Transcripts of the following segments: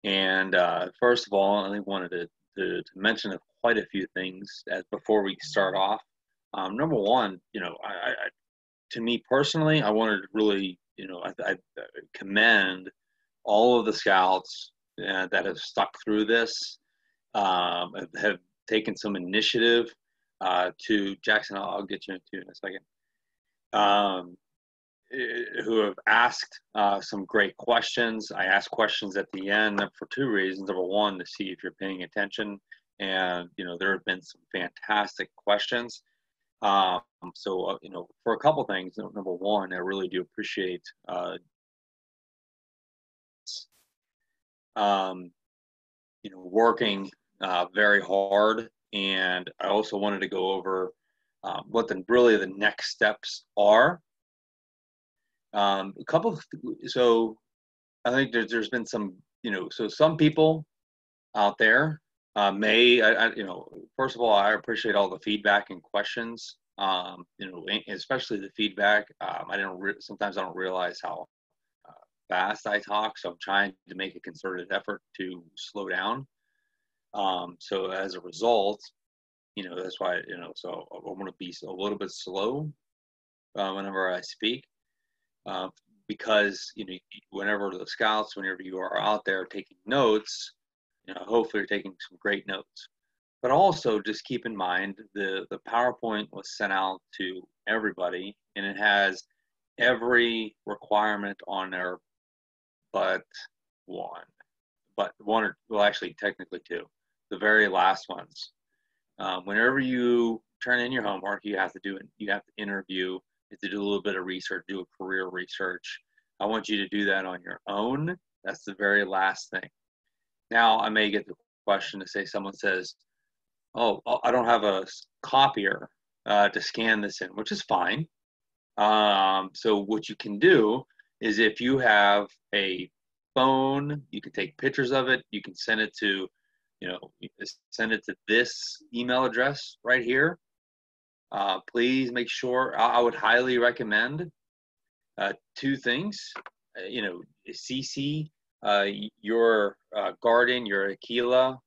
And first of all, I think wanted to mention quite a few things as before we start off. Number one, to me personally, I wanted to really, I commend all of the scouts that have stuck through this, have taken some initiative to Jackson. I'll get you into in a second. Um, who have asked some great questions. I asked questions at the end for two reasons. Number one, to see if you're paying attention, and there have been some fantastic questions. Um, so for a couple things. Number one, I really do appreciate um, working very hard, and I also wanted to go over what the next steps are. A couple of, so I think there's been some, so some people out there first of all, I appreciate all the feedback and questions, especially the feedback. Sometimes I don't realize how fast I talk, so I'm trying to make a concerted effort to slow down. So as a result, that's why, so I want to be a little bit slow whenever I speak. Because whenever you are out there taking notes, hopefully you're taking some great notes. But also just keep in mind the PowerPoint was sent out to everybody, and it has every requirement on there but one. But one, or well, actually technically two, the very last ones. Whenever you turn in your homework, you have to interview, you have to do a little bit of research, do a career research. I want you to do that on your own. That's the very last thing. Now, I may get the question to say, someone says, oh, I don't have a copier to scan this in, which is fine. So what you can do is, if you have a phone, you can take pictures of it. You can send it to, send it to this email address right here. Please make sure, I would highly recommend two things. CC your guardian, your Aquila,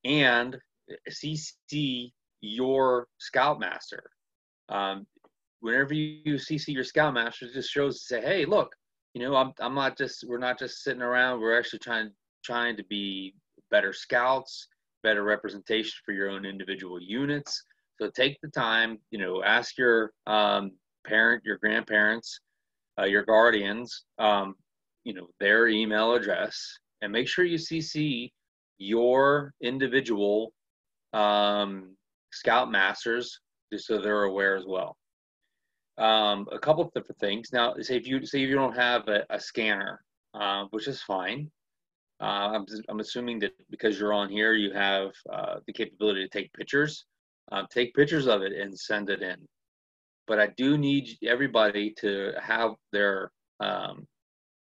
and CC your Scoutmaster. Whenever you CC your Scoutmaster, it just shows to say, hey, look, we're not just sitting around. We're actually trying to be better scouts, better representation for your own individual units. So take the time, ask your parent, your grandparents, your guardians, their email address, and make sure you CC your individual Scoutmasters, just so they're aware as well. A couple of different things. Now, say if you don't have a scanner, which is fine. I'm assuming that because you're on here, you have the capability to take pictures. Take pictures of it and send it in. But I do need everybody to have their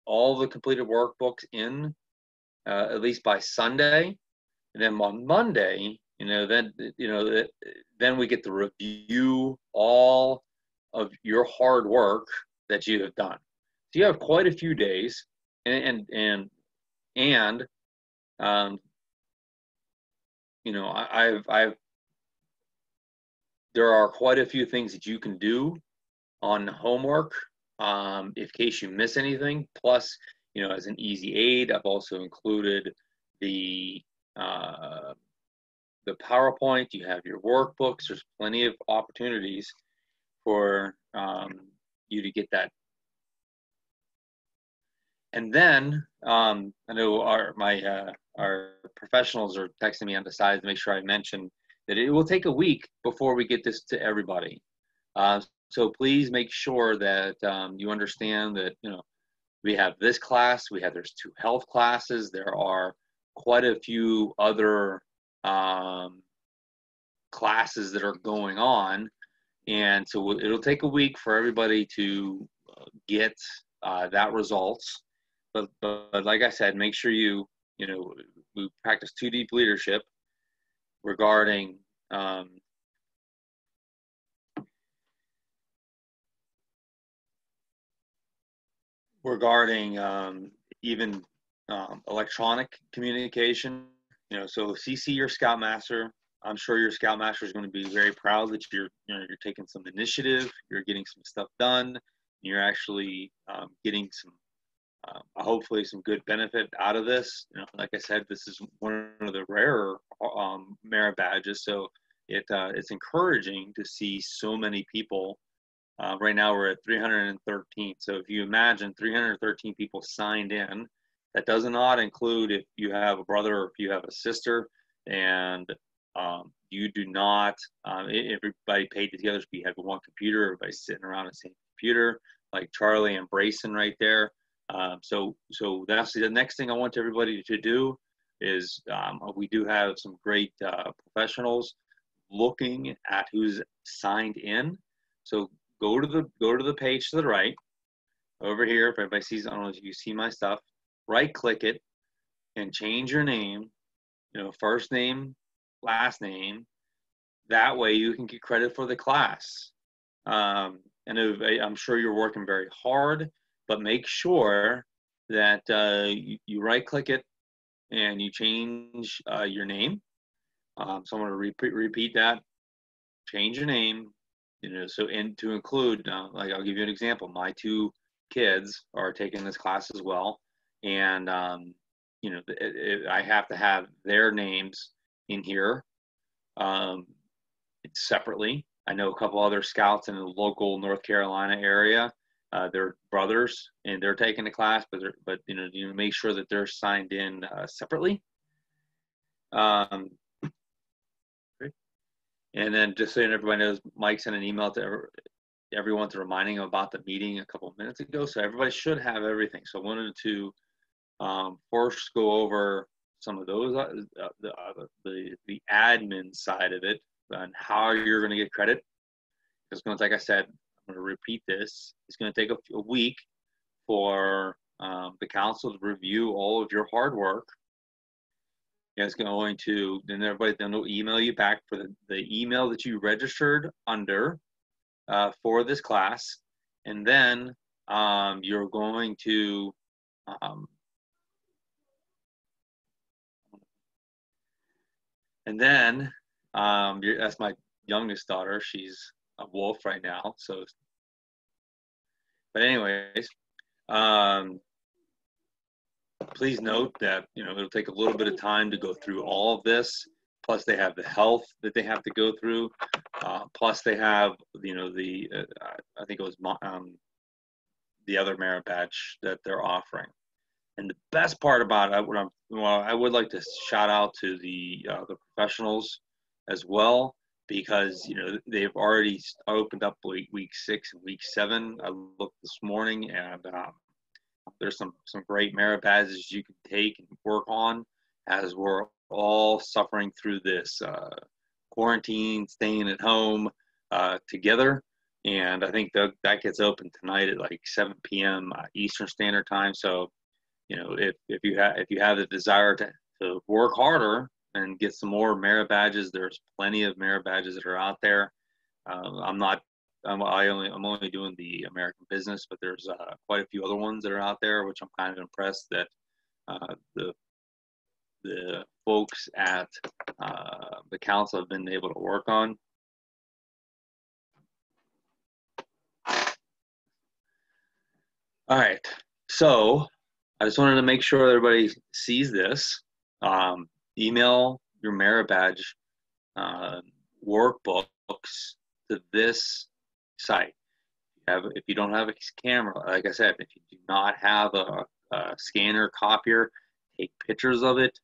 all the completed workbooks in at least by Sunday, and then on Monday, then we get to review all of your hard work that you have done. So you have quite a few days, and there are quite a few things that you can do on homework, in case you miss anything. Plus, as an easy aid, I've also included the PowerPoint. You have your workbooks. There's plenty of opportunities for you to get that. And then I know our professionals are texting me on the side to make sure I mention that it will take a week before we get this to everybody. So please make sure that you understand that we have this class. There's 2 health classes. There are quite a few other classes that are going on, and so it'll take a week for everybody to get that results. But like I said, make sure we practice 2 deep leadership regarding even electronic communication. So CC your Scoutmaster. I'm sure your Scoutmaster is going to be very proud that you're taking some initiative, you're getting some stuff done, you're actually getting some hopefully some good benefit out of this. Like I said, this is one of the rarer merit badges, so it's encouraging to see so many people. Right now we're at 313. So if you imagine 313 people signed in, that does not include if you have a brother or if you have a sister, and you do not, everybody paid together, so you have one computer, everybody's sitting around the same computer, like Charlie and Brayson right there. So that's the next thing I want everybody to do is we do have some great professionals looking at who's signed in. So go to the page to the right over here. If everybody sees, I don't know if you see my stuff, right click it and change your name, first name, last name. That way you can get credit for the class. And I'm sure you're working very hard, but make sure that you right click it and you change your name. So I'm going to repeat that. Change your name. So to include, like I'll give you an example. My two kids are taking this class as well, and I have to have their names in here separately. I know a couple other scouts in the local North Carolina area. They're brothers and they're taking the class, but you make sure that they're signed in separately. And then just so everybody knows, Mike sent an email to everyone to reminding them about the meeting a couple of minutes ago. So everybody should have everything. So I wanted to first go over some of those, the admin side of it and how you're going to get credit. It's going to, like I said, I'm going to repeat this. It's going to take a week for the council to review all of your hard work. It's going to, then they'll email you back for the email that you registered under for this class. And then you're going to, that's my youngest daughter. She's a wolf right now. So, but anyways, please note that, it'll take a little bit of time to go through all of this. Plus they have the health that they have to go through. Plus they have, I think it was the other merit badge that they're offering. And the best part about it, I would like to shout out to the professionals as well, because they've already opened up week 6 and week 7. I looked this morning, and there's some great merit badges you can take and work on as we're all suffering through this quarantine, staying at home together. And I think that gets open tonight at like 7 p.m. Eastern Standard Time. So, if you have the desire to work harder and get some more merit badges, there's plenty of merit badges that are out there. I'm only doing the American business, but there's quite a few other ones that are out there, which I'm kind of impressed that the folks at the council have been able to work on. All right, so I just wanted to make sure everybody sees this. Email your merit badge workbooks to this site. If you don't have a camera, like I said, if you do not have a scanner, copier, take pictures of it.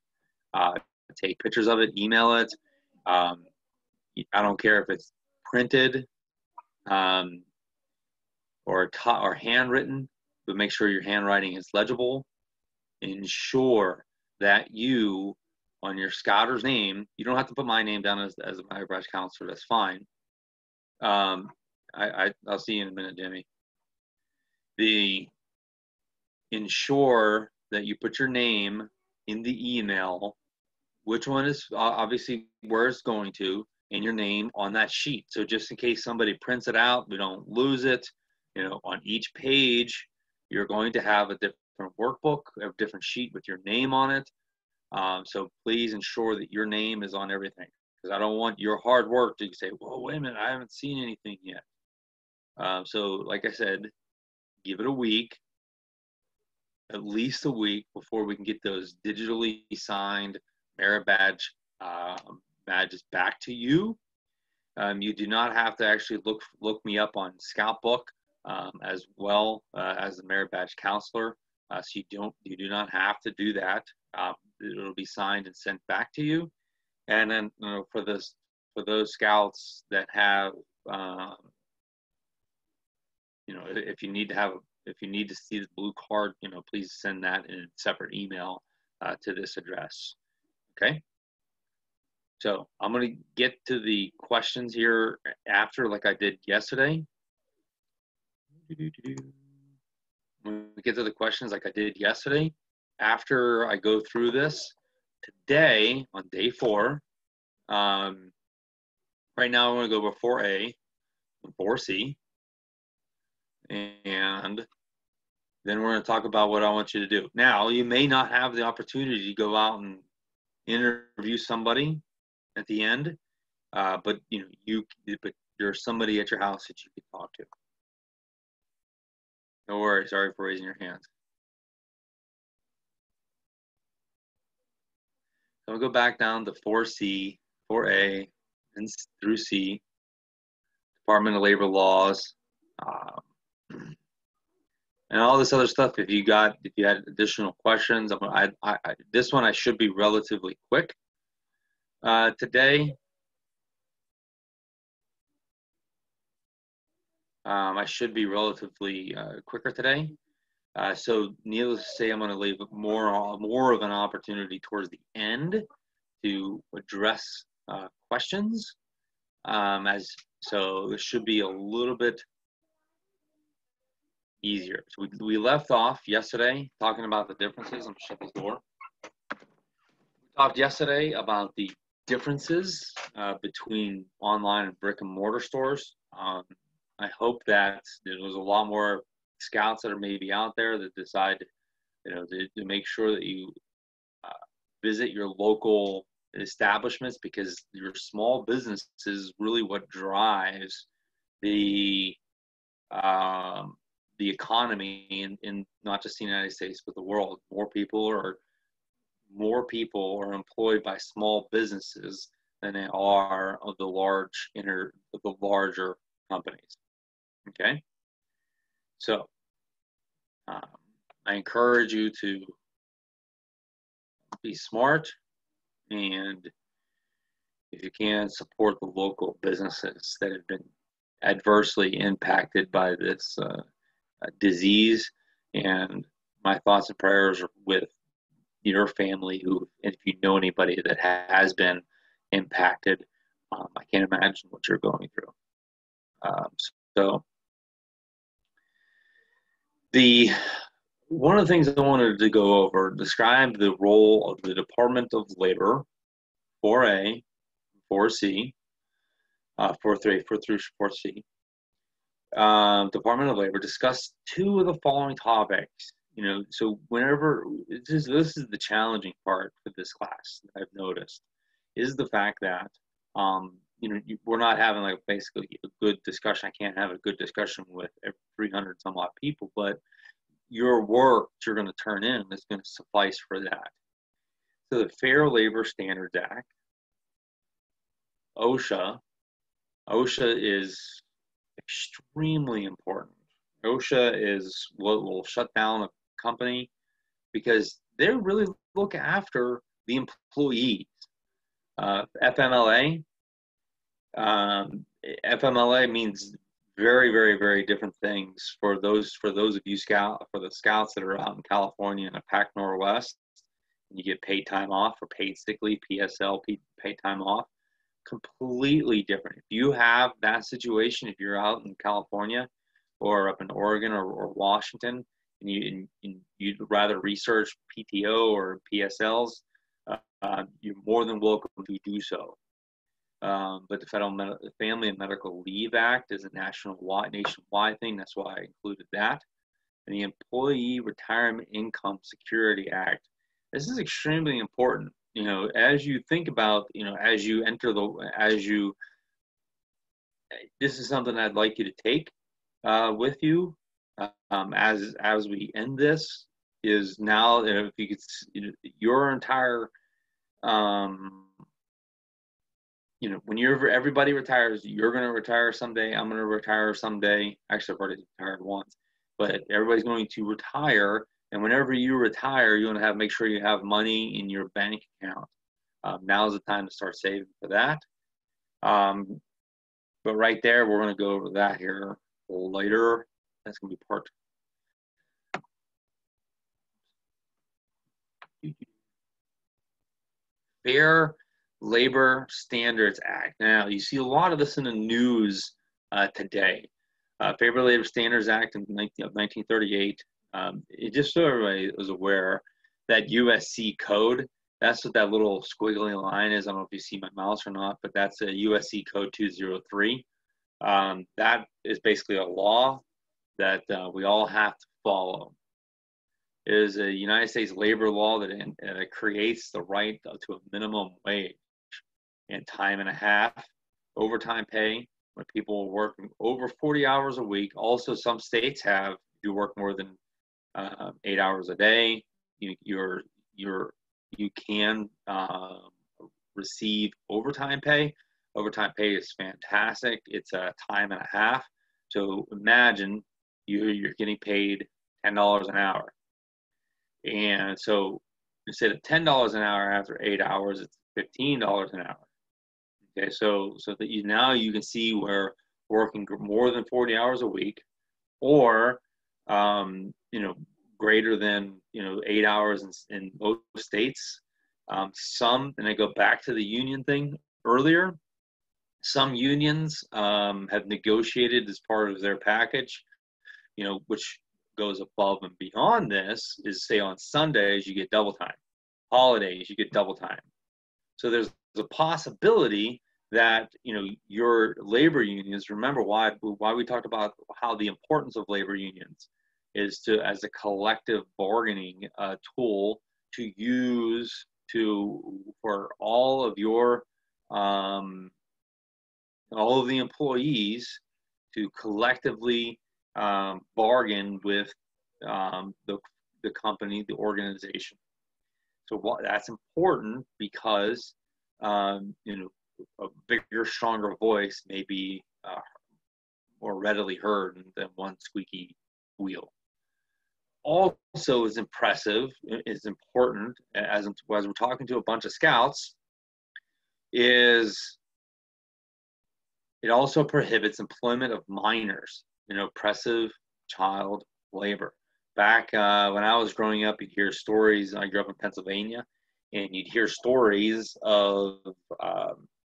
Email it. I don't care if it's printed or handwritten, but make sure your handwriting is legible. Ensure that you, on your scouter's name, you don't have to put my name down as a merit badge counselor. That's fine. I'll see you in a minute, Jimmy. Ensure that you put your name in the email, which one is obviously where it's going to, and your name on that sheet. So just in case somebody prints it out, we don't lose it. On each page, you're going to have a different different workbook, a different sheet with your name on it. So please ensure that your name is on everything, because I don't want your hard work to say, "Well, wait a minute, I haven't seen anything yet." So, like I said, give it a week, at least a week, before we can get those digitally signed merit badges back to you. You do not have to actually look me up on Scoutbook, as well as the merit badge counselor. So you do not have to do that. It'll be signed and sent back to you. And then, for those scouts that have, if you need to see the blue card, please send that in a separate email to this address. Okay. So I'm going to get to the questions here after, like I did yesterday. When we get to the questions like I did yesterday, after I go through this, today on day 4, right now I'm going to go over 4A and 4C. And then we're going to talk about what I want you to do. Now, you may not have the opportunity to go out and interview somebody at the end, but there's somebody at your house that you can talk to. No worries. Sorry for raising your hands. So we'll go back down to 4C, 4A, and through C, Department of Labor laws, and all this other stuff. If you had additional questions, this one I should be relatively quick. Today, I should be relatively quicker today. So needless to say, I'm going to leave more of an opportunity towards the end to address questions. So it should be a little bit easier. So we left off yesterday talking about the differences. I'm going to shut this door. We talked yesterday about the differences between online and brick and mortar stores. I hope that there was a lot more scouts that are maybe out there that decide, to make sure that you visit your local establishments, because your small business is really what drives the economy in not just the United States but the world. More people are employed by small businesses than they are of the larger companies. Okay, so I encourage you to be smart, and if you can, support the local businesses that have been adversely impacted by this disease. And my thoughts and prayers are with your family, if you know anybody that has been impacted. I can't imagine what you're going through. So one of the things I wanted to go over, describe the role of the Department of Labor, 4A, 4C, 4.3, 4.3, 4C. Department of Labor discussed 2 of the following topics. So whenever this is the challenging part for this class that I've noticed, is the fact that we're not having basically a good discussion. I can't have a good discussion with 300 some odd people, but your work that you're going to turn in is going to suffice for that. So the Fair Labor Standards Act, OSHA is extremely important. OSHA is what will shut down a company because they really look after the employees. FMLA means very, very, very different things for those of you for the scouts that are out in California in a Pac Northwest. You get paid time off or paid sick leave, PSL, paid time off. Completely different. If you have that situation, if you're out in California or up in Oregon or Washington, and you'd rather research PTO or PSLs, you're more than welcome to do so. But the Family and Medical Leave Act is a nationwide thing. That's why I included that. and the Employee Retirement Income Security Act. This is extremely important. You know, as you think about, you know, as you enter this is something I'd like you to take with you as we end this. Is now, if you could, your entire, you know, when everybody retires, you're going to retire someday. I'm going to retire someday. Actually, I've already retired once, but everybody's going to retire. And whenever you retire, you want to make sure you have money in your bank account. Now is the time to start saving for that. But right there, we're going to go over that here a little later. That's going to be part 2. Fair Labor Standards Act. Now, you see a lot of this in the news today. Fair Labor Standards Act of 1938. It just so everybody was aware that USC code, that's what that little squiggly line is. I don't know if you see my mouse or not, but that's a USC code 203. That is basically a law that we all have to follow. It is a United States labor law that creates the right to a minimum wage and time and a half, overtime pay when people are working over 40 hours a week. Also, some states have, if you work more than 8 hours a day, you can receive overtime pay. Overtime pay is fantastic. It's a time and a half. So imagine you're getting paid $10 an hour. And so instead of $10 an hour after 8 hours, it's $15 an hour. Okay, so that now you can see where working more than 40 hours a week, or greater than 8 hours in most states. And I go back to the union thing earlier. Some unions have negotiated as part of their package, which goes above and beyond this, is say on Sundays you get double time, holidays you get double time. So there's a possibility that your labor unions, remember why we talked about how the importance of labor unions is as a collective bargaining tool to use for all of your all of the employees to collectively bargain with the company, the organization. So that's important because a bigger, stronger voice may be more readily heard than one squeaky wheel. Also, is impressive, is important as we're talking to a bunch of scouts, is it also prohibits employment of minors in oppressive child labor. Back when I was growing up, you'd hear stories. I grew up in Pennsylvania, and you'd hear stories of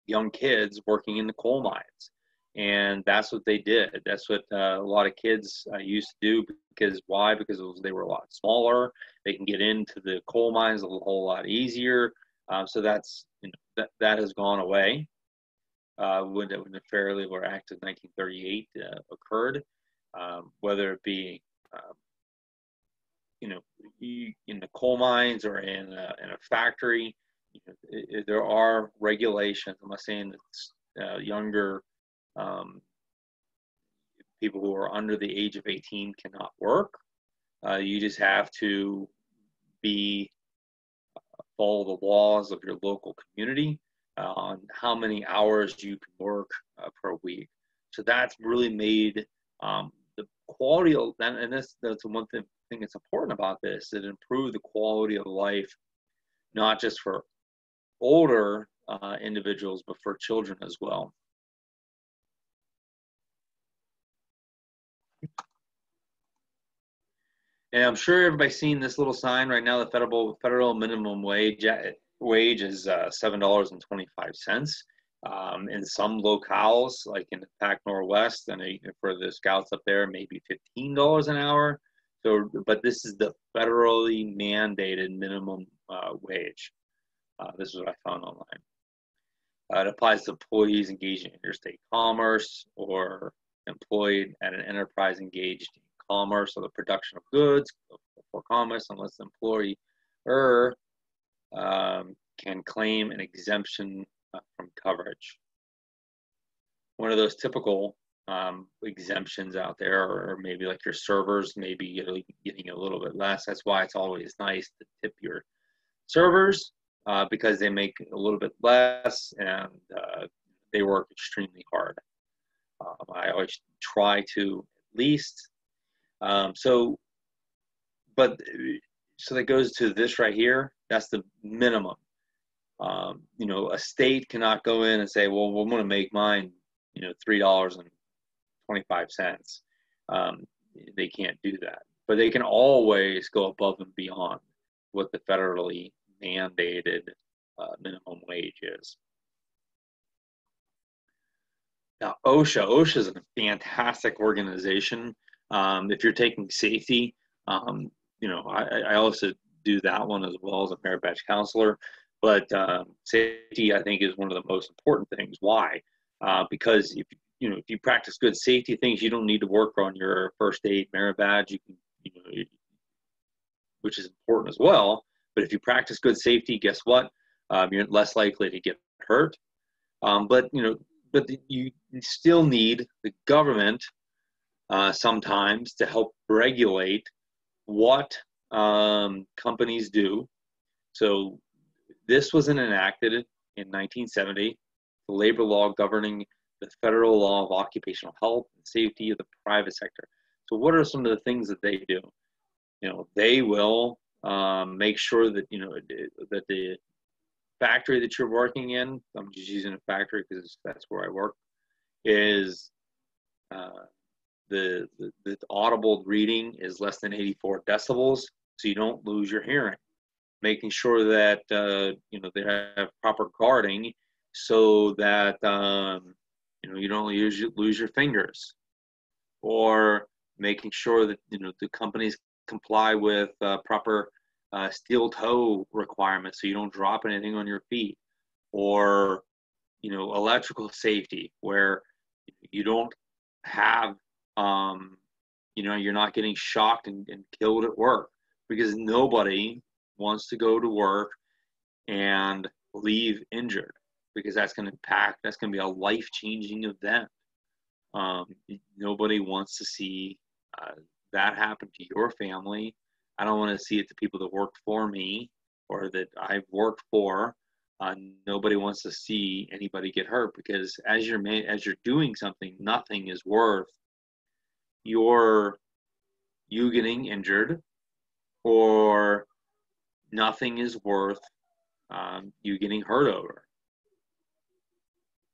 young kids working in the coal mines. And that's what they did. That's what a lot of kids used to do. Because why? Because they were a lot smaller. They can get into the coal mines a whole lot easier. So that's that has gone away when the Fair Labor Act of 1938 occurred. Whether it be in the coal mines or in a factory, there are regulations. I'm not saying that younger people who are under the age of 18 cannot work. You just have to follow the laws of your local community on how many hours you can work per week. So that's really made the quality of, and that's one thing that's important about this, it improved the quality of life, not just for older individuals, but for children as well. And I'm sure everybody's seen this little sign right now. The federal minimum wage is $7.25. In some locales, like in the Pac Northwest, and for the scouts up there, maybe $15 an hour. So, but this is the federally mandated minimum wage. This is what I found online. It applies to employees engaged in interstate commerce or employed at an enterprise engaged in commerce or the production of goods for commerce unless the employer can claim an exemption from coverage. One of those typical exemptions out there, or maybe like your servers maybe getting a little bit less. That's why it's always nice to tip your servers because they make a little bit less and they work extremely hard. I always try to at least. So that goes to this right here. That's the minimum. You know, a state cannot go in and say, well, we're going to make mine, you know, $3.25. They can't do that, but they can always go above and beyond what the federally mandated minimum wage is. Now, OSHA is a fantastic organization. If you're taking safety, you know, I also do that one as well as a merit badge counselor. But safety, I think, is one of the most important things. Why? Because if you practice good safety things, you don't need to work on your first aid merit badge. You can, which is important as well. But if you practice good safety, guess what? You're less likely to get hurt. But you still need the government sometimes to help regulate what companies do. So this was enacted in 1970, the labor law governing the federal law of occupational health and safety of the private sector. So what are some of the things that they do? You know, they will make sure that, that the factory that you're working in, I'm just using a factory because that's where I work, is the audible reading is less than 84 decibels, so you don't lose your hearing. Making sure that they have proper guarding so that you don't lose your fingers, or making sure that the companies comply with proper steel toe requirements so you don't drop anything on your feet, or electrical safety where you don't have you're not getting shocked and killed at work, because nobody wants to go to work and leave injured, because that's going to be a life-changing event. Nobody wants to see that happen to your family. I don't want to see it to people that worked for me or that I've worked for. Nobody wants to see anybody get hurt, because as you're doing something, nothing is worth you getting injured, or nothing is worth you getting hurt over.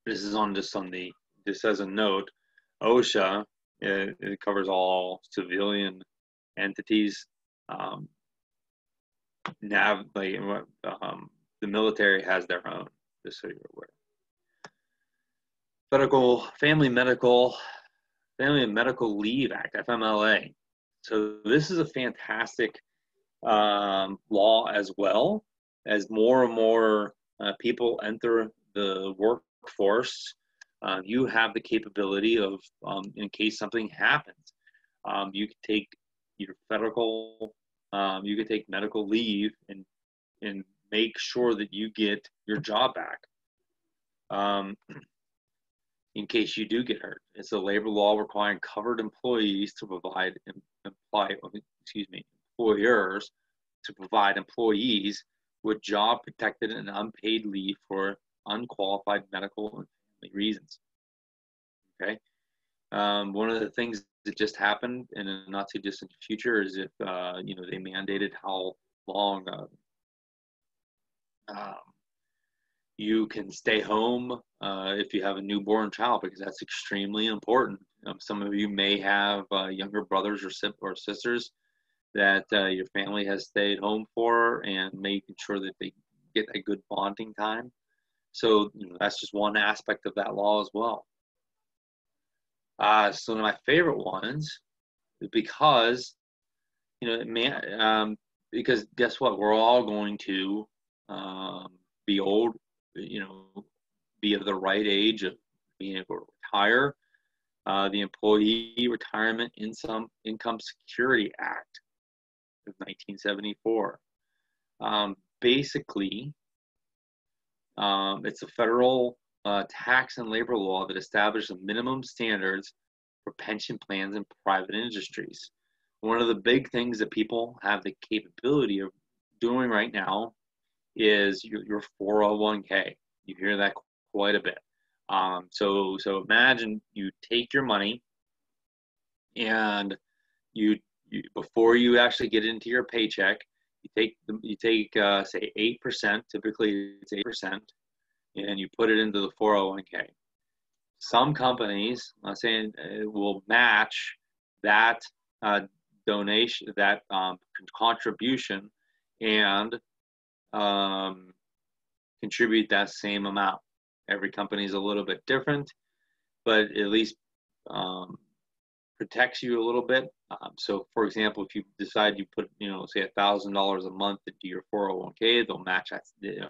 This is just as a note, OSHA, it covers all civilian entities. The military has their own, just so you're aware. Family and Medical Leave Act, FMLA. So this is a fantastic law, as well as more and more people enter the workforce. You have the capability of, in case something happens, you can take your you can take medical leave and make sure that you get your job back. In case you do get hurt. It's a labor law requiring covered employees to provide employers to provide employees with job protected and unpaid leave for unqualified medical and family reasons. Okay. One of the things that just happened in a not too distant future is if they mandated how long you can stay home if you have a newborn child, because that's extremely important. Some of you may have younger brothers or sisters that your family has stayed home for, and making sure that they get a good bonding time. So that's just one aspect of that law as well. So one of my favorite ones, because because guess what? We're all going to be old, be of the right age of being able to retire. the Employee Retirement Income Security Act of 1974. Basically, it's a federal tax and labor law that establishes minimum standards for pension plans in private industries. One of the big things that people have the capability of doing right now is your 401k. You hear that quite a bit. So imagine you take your money and you before you actually get into your paycheck, you take say 8%. Typically, it's 8%, and you put it into the 401k. Some companies, I'm saying, will match that donation, that contribution, and contribute that same amount. Every company is a little bit different, but at least protects you a little bit. So, for example, if you decide you put, say $1,000 a month into your 401k, they'll match that.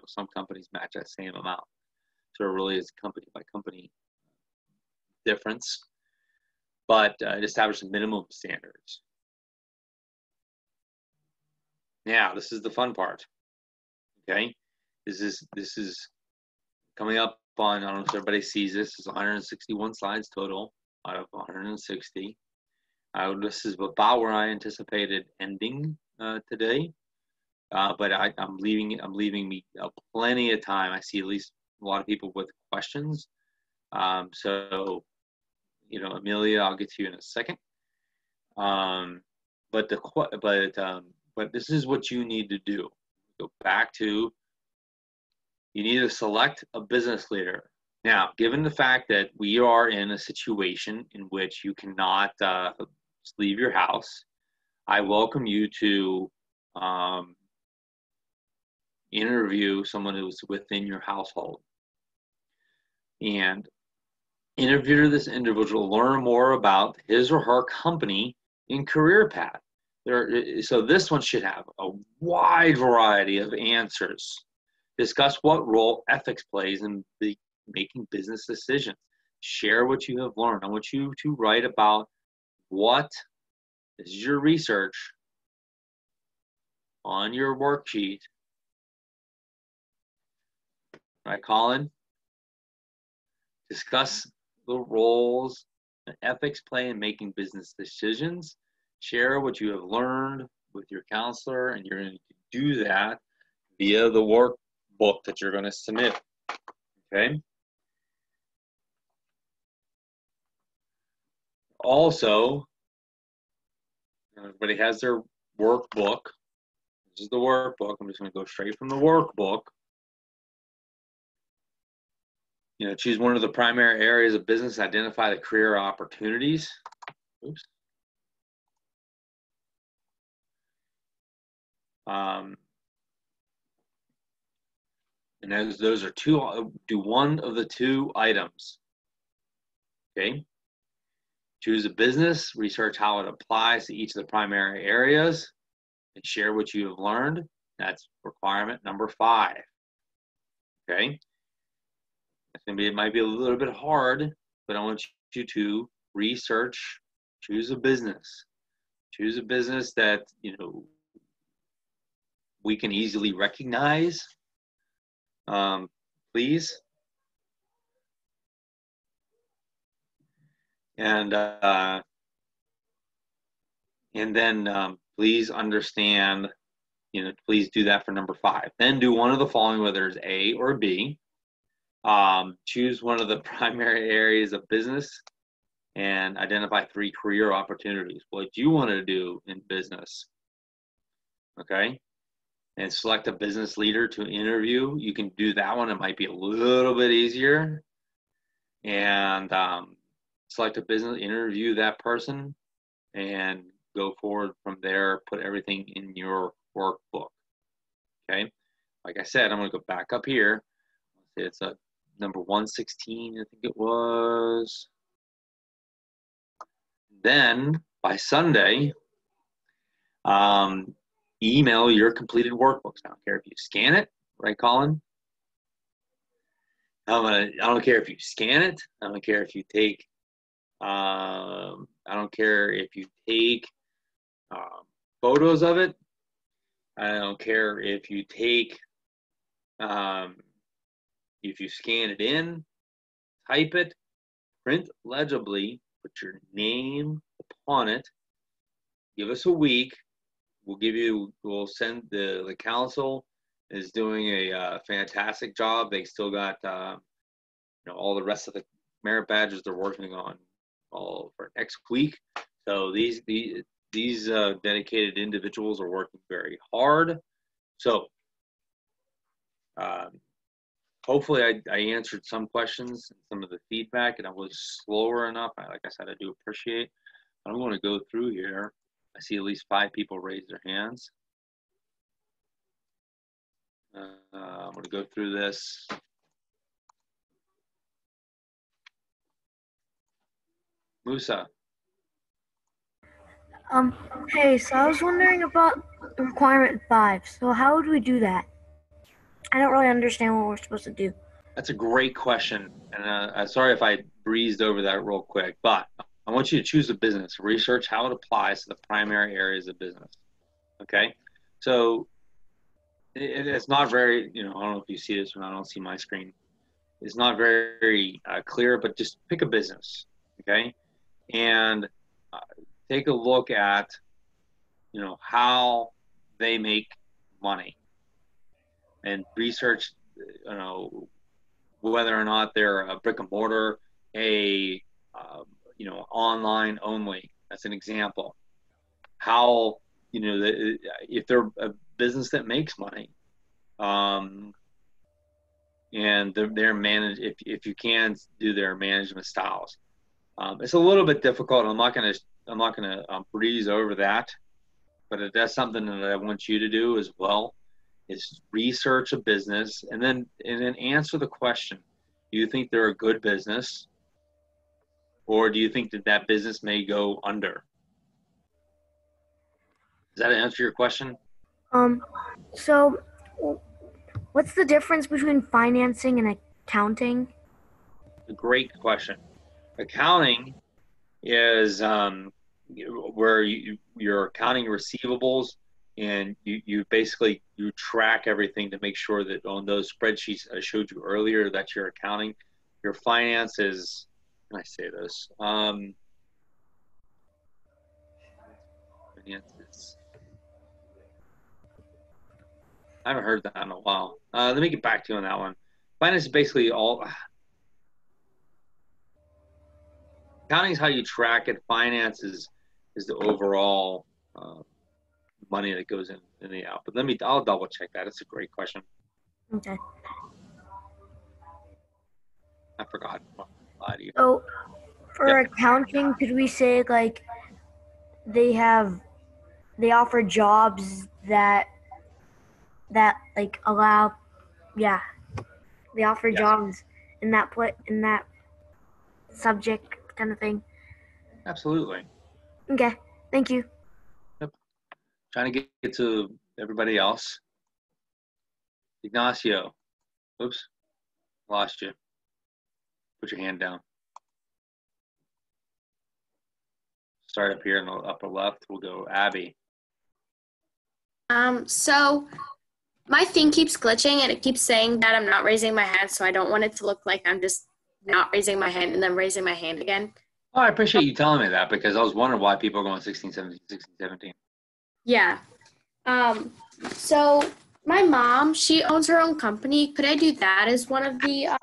Some companies match that same amount. So it really is company by company difference, but it establishes minimum standards. Now, this is the fun part. Okay, this is coming up on, I don't know if everybody sees this, is 161 slides total out of 160. This is about where I anticipated ending today, but I'm leaving me plenty of time. I see at least a lot of people with questions. So, Amelia, I'll get to you in a second. But this is what you need to do. Go back to, you need to select a business leader. Now, given the fact that we are in a situation in which you cannot leave your house, I welcome you to interview someone who's within your household. And interview this individual, learn more about his or her company and career path. So this one should have a wide variety of answers. Discuss what role ethics plays in making business decisions. Share what you have learned. I want you to write about what is your research on your worksheet. Right, Colin? Discuss the roles that ethics play in making business decisions. Share what you have learned with your counselor, and you're going to do that via the workbook that you're going to submit. Okay? Also, everybody has their workbook. This is the workbook. I'm just going to go straight from the workbook. Choose one of the primary areas of business, identify the career opportunities. Oops. And those are do one of the two items. Okay. Choose a business, research how it applies to each of the primary areas, and share what you have learned. That's requirement number 5. Okay. It might be a little bit hard, but I want you to research, choose a business. Choose a business that, we can easily recognize, please. And then please understand, please do that for number 5. Then do one of the following, whether it's A or B. Choose one of the primary areas of business and identify 3 career opportunities. What you want to do in business, okay? And select a business leader to interview. You can do that one. It might be a little bit easier. And select a business, interview that person, and go forward from there. Put everything in your workbook, okay? Like I said, I'm going to go back up here. It's a number 116, I think it was. Then by Sunday, email your completed workbooks. I don't care if you scan it, right, Colin? I don't care if you scan it. I don't care if you take I don't care if you take photos of it. I don't care if you take, if you scan it in, type it, print legibly, put your name upon it. Give us a week. We'll send the council is doing a fantastic job. They still got, all the rest of the merit badges they're working on all for next week. So these dedicated individuals are working very hard. So hopefully I answered some questions and some of the feedback, and I was slower enough. Like I said, I do appreciate. I'm going to go through here. I see at least 5 people raise their hands. I'm going to go through this. Musa. Hey, so I was wondering about requirement 5. So how would we do that? I don't really understand what we're supposed to do. That's a great question. And I'm sorry if I breezed over that real quick, but I want you to choose a business, research how it applies to the primary areas of business. Okay? So it's not very, I don't know if you see this or not, I don't see my screen. It's not very clear, but just pick a business, okay? And take a look at, how they make money and research, whether or not they're a brick and mortar, online only. That's an example. How, if they're a business that makes money, and they're managed, if you can do their management styles. It's a little bit difficult. I'm not gonna breeze over that, but that's something that I want you to do as well. Is research a business and then answer the question: do you think they're a good business, or do you think that business may go under? Does that answer your question? So what's the difference between financing and accounting? A great question. Accounting is where you're accounting receivables, and you basically track everything to make sure that on those spreadsheets I showed you earlier that you're accounting. Your finance is, how can I say this? Finances. I haven't heard that in a while. Let me get back to you on that one. Finance is basically all. Accounting is how you track it. Finance is the overall money that goes in the out. But I'll double check that. It's a great question. Okay. I forgot. Lie to you. So for accounting, could we say like they offer jobs that like allow, they offer jobs in that subject kind of thing? Absolutely. Okay, thank you. Yep. Trying to get to everybody else. Ignacio. Oops. Lost you. Put your hand down. Start up here in the upper left. We'll go Abby. So my thing keeps glitching and it keeps saying that I'm not raising my hand, so I don't want it to look like I'm just not raising my hand and then raising my hand again. Oh, I appreciate you telling me that, because I was wondering why people are going 16, 17, 16, 17. Yeah. So my mom, she owns her own company. Could I do that as one of the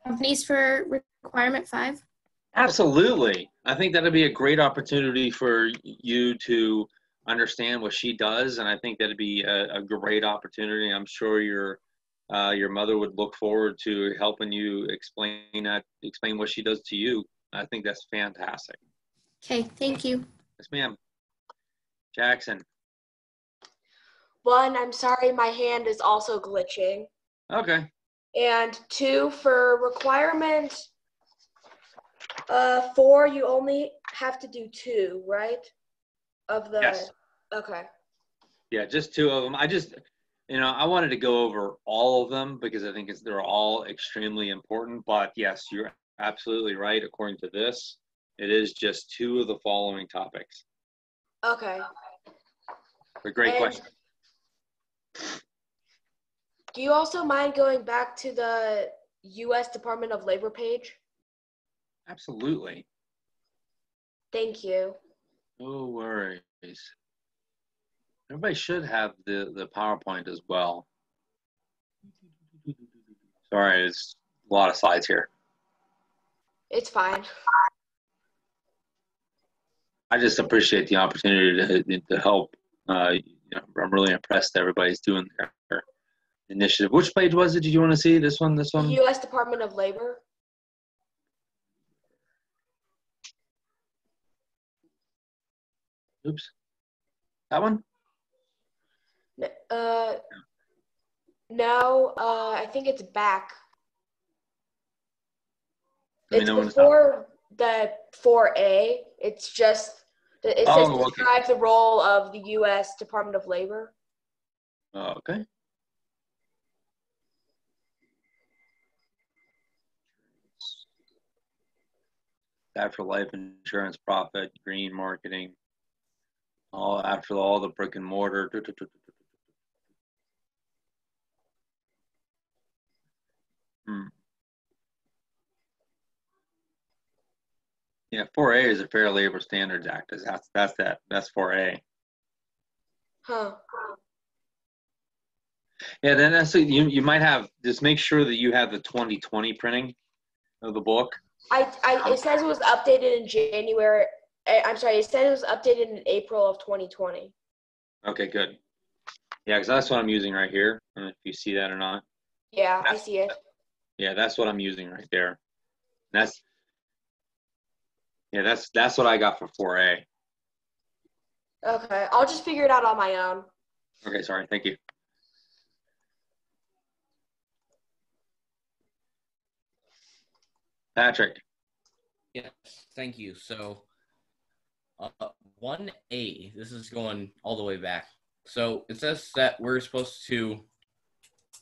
companies for requirement 5? Absolutely. I think that'd be a great opportunity for you to understand what she does, and I think that'd be a great opportunity. I'm sure your mother would look forward to helping you explain what she does to you. I think that's fantastic. Okay, thank you. Yes, ma'am. Jackson. 1, I'm sorry, my hand is also glitching. Okay. And 2, for requirement 4, you only have to do 2, right? Of the. Yes. Okay. Yeah, just 2 of them. I wanted to go over all of them because I think they're all extremely important. But yes, you're absolutely right. According to this, It is just 2 of the following topics. Okay. A great And question. do you also mind going back to the U.S. Department of Labor page? Absolutely. Thank you. No worries. Everybody should have the PowerPoint as well. Sorry, it's a lot of slides here. It's fine. I just appreciate the opportunity to help. I'm really impressed that everybody's doing their initiative. Which page was it? Did you want to see this one? This one? U.S. Department of Labor. Oops. That one? No, I think it's back. Let me It's know when it's before the 4A. It's just, it says okay. describe the role of the U.S. Department of Labor. Okay. After life insurance, profit, green marketing, after all the brick and mortar. Yeah, 4A is the Fair Labor Standards Act. That's 4A. Huh. Yeah, then you might have, just make sure that you have the 2020 printing of the book. It says it was updated in January. I'm sorry, it said it was updated in April of 2020. Okay, good. Yeah, because that's what I'm using right here. I don't know if you see that or not. Yeah, I see it. Yeah, that's what I'm using right there. That's what I got for 4A. Okay, I'll just figure it out on my own. Okay, sorry. Thank you. Patrick. Yes, thank you. So 1A, this is going all the way back. So it says that we're supposed to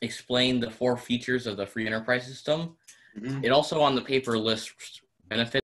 explain the 4 features of the free enterprise system. Mm-hmm. It also on the paper lists benefits